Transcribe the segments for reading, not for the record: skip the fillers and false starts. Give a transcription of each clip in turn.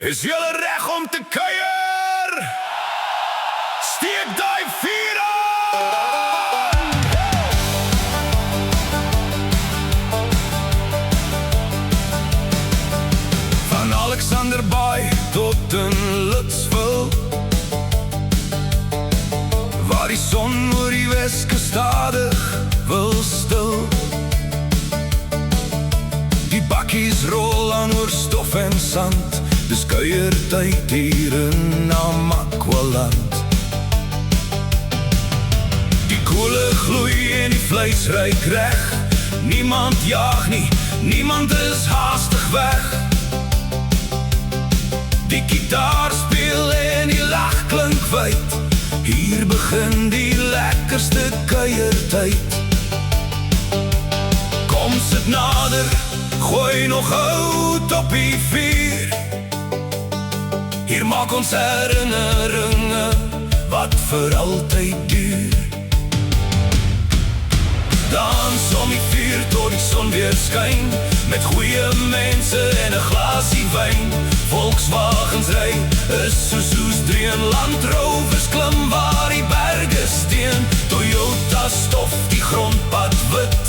Is julle reg om te kuier? Steek daai vuur aan! Van Alexanderbaai tot in Lutsville, waar die son oor die Weskus stadig wil stil. Die bakkies rol aan oor stof en sand, dis kuiertyd hier in Namakwaland. Die koele gloei en die vleis ruik reg. Niemand jaag nie, niemand is haastig weg. Die gitaar speel en die lach klink wyd. Hier begin die lekkerste kuiertyd. Kom sit nader, gooi nog hout op die vuur. Hier maak ons herinneringe wat vir altyd duur. Dans om die vuur tot die son weer skyn, met goeie mense en 'n glasie wyn. Volkswagens ry is soos oesdreen, Land Rovers klim waar die berge steen. Toyota stof die grondpad wit,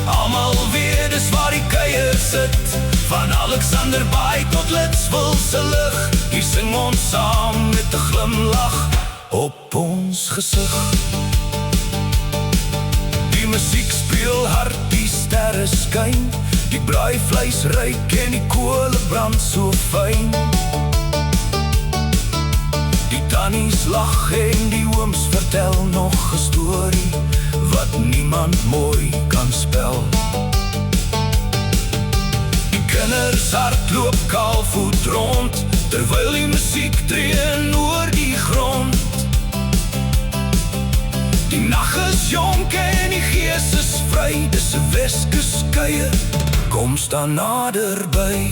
almal weet dis waar die kuier sit. Van Alexanderbaai tot Lutsville se lig, hier sing ons saam met 'n glimlach op ons gesig. Die musiek speel hard, die sterre skyn, die braaivleis ryk en die kole brand so fyn. Die tannies lag en die ooms vertel nog 'n storie wat niemand mooi kan spel. Kinders hardloop kaalvoet rond, terwyl die musiek dreun oor die grond. Die nag is jonk en die gees is vry, dis 'n Weskus kuier, kom staan naderby.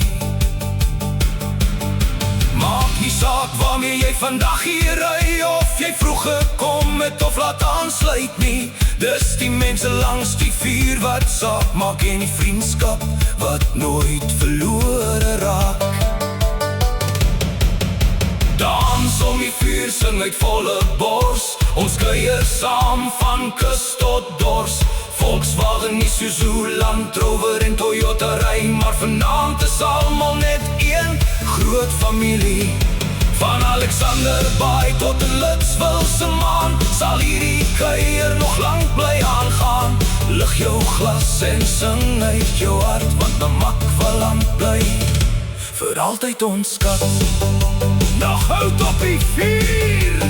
Maak nie saak waarmee jy vandag hier ry, of jy vroeg gekom het of laat aansluit nie. Dis die mense langs die vuur wat saak maak, en die vriendskap wat nooit verlore raak. Dans om die vuur, sing uit volle bors, ons kuier saam van kus tot dors. Volkswagen, Isuzu, Land Rover en Toyota ry, maar vanaand is almal net een groot familie. Van Alexanderbaai tot in Lutsville se maan, sal hierdie kuier nog lank bly aangaan. Lig jou glas en sing uit jou hart, want Namakwaland bly vir altyd ons skat. Nog hout op die vuur!